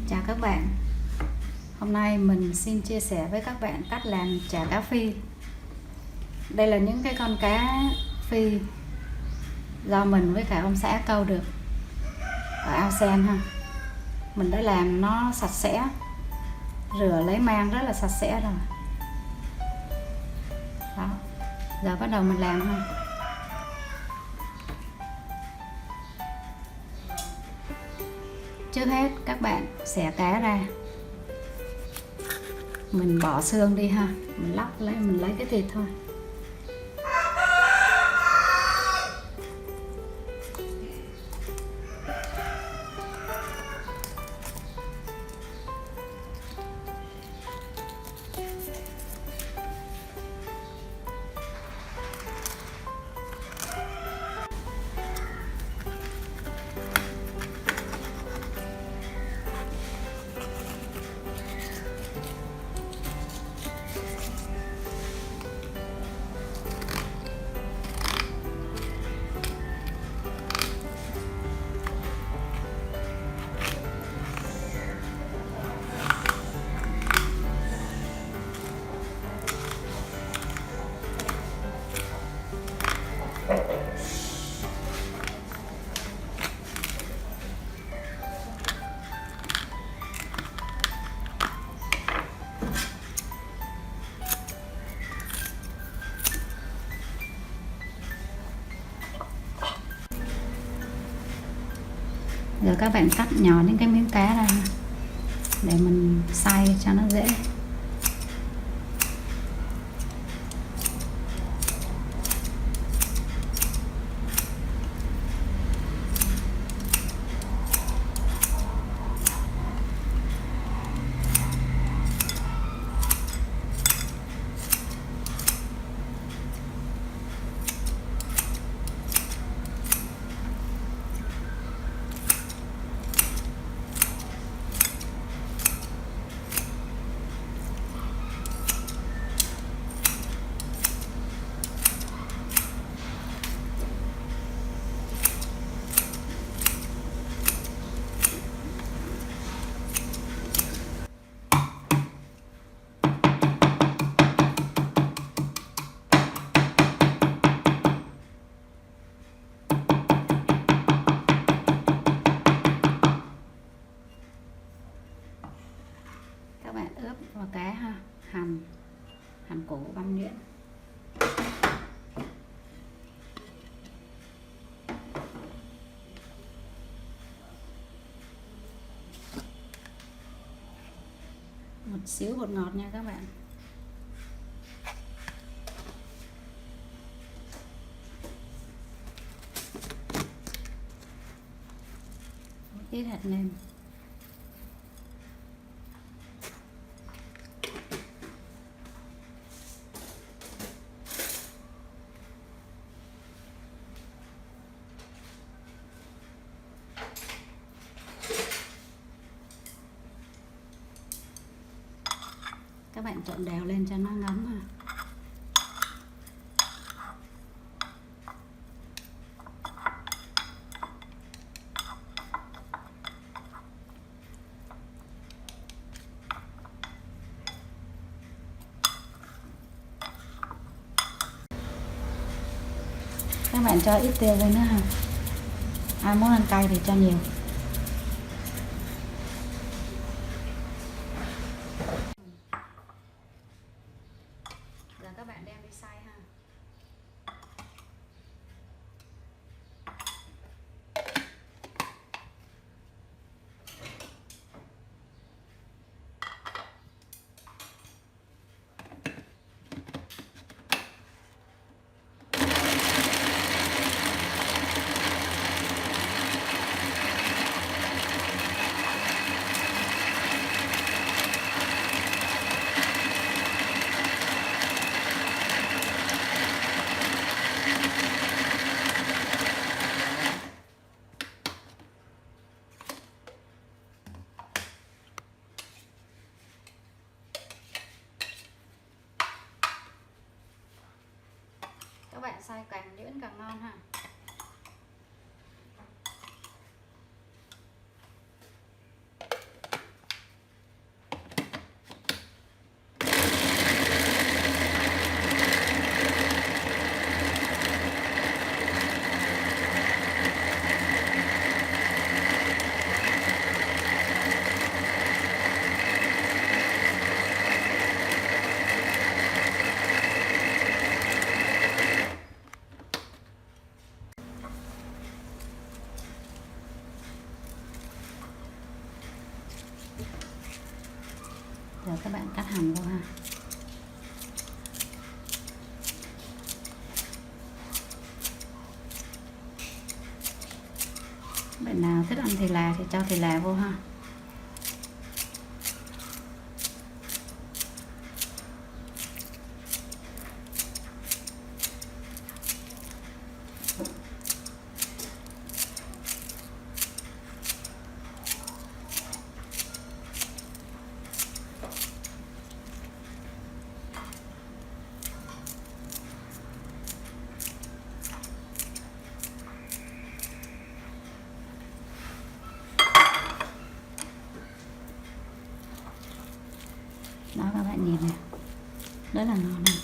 Chào các bạn. Hôm nay mình xin chia sẻ với các bạn cách làm chả cá phi. Đây là những cái con cá phi do mình với cả ông xã câu được ở ao sen ha. Mình đã làm nó sạch sẽ, rửa lấy mang rất là sạch sẽ rồi. Đó. Giờ bắt đầu mình làm ha. Trước hết các bạn xẻ cá ra, mình bỏ xương đi ha, mình lóc lấy, mình lấy cái thịt thôi. Giờ các bạn cắt nhỏ những cái miếng cá ra để mình xay cho nó dễ. Các bạn ướp vào cá ha, hành củ băm nhuyễn. Một xíu bột ngọt nha các bạn. Một ít hạt nêm. Các bạn trộn đều lên cho nó ngấm ha. Các bạn cho ít tiêu lên nữa ha. Ai muốn ăn cay thì cho nhiều. Giờ các bạn đem đi xay ha. Các bạn xay càng nhuyễn càng ngon ha. Rồi các bạn cắt hành vô ha. Bạn nào thích ăn thì là thì cho thì là vô ha. Đó các bạn nhìn này, rất là ngon này.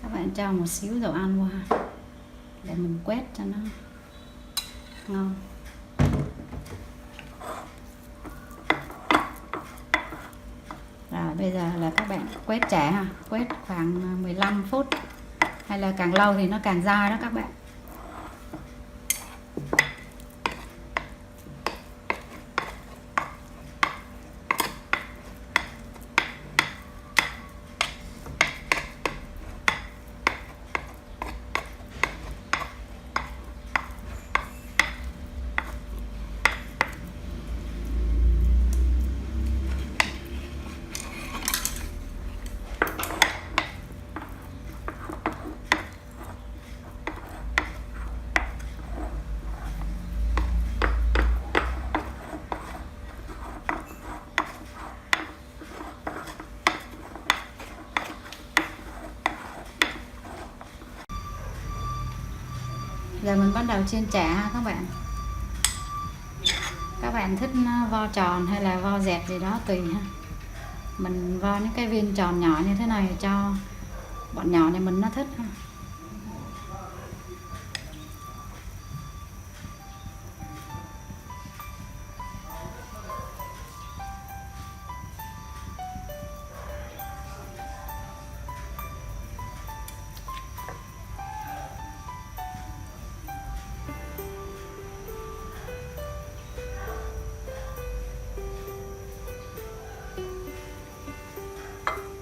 Các bạn cho một xíu dầu ăn vô ha, để mình quét cho nó ngon. Rồi bây giờ là các bạn quét chả ha, quét khoảng 15 phút hay là càng lâu thì nó càng dai đó các bạn. Giờ mình bắt đầu chiên chả ha các bạn. Các bạn thích vo tròn hay là vo dẹt gì đó tùy ha. Mình vo những cái viên tròn nhỏ như thế này cho bọn nhỏ này mình nó thích ha.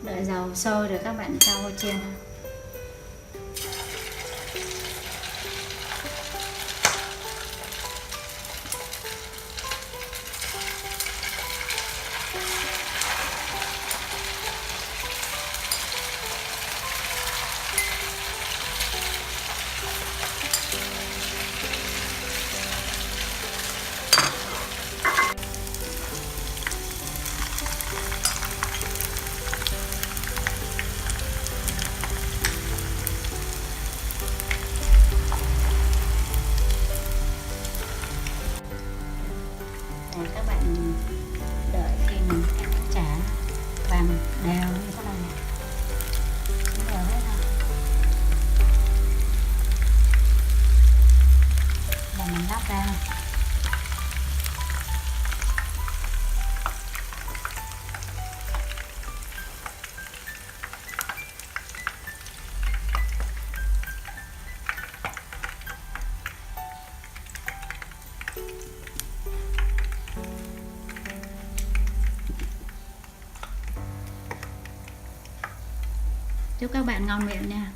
Đợi dầu sôi rồi các bạn cho vào chiên. Các bạn đợi khi mình ăn chả vàng đều như thế này, đều hết rồi và mình lắp ra. Chúc các bạn ngon miệng nha.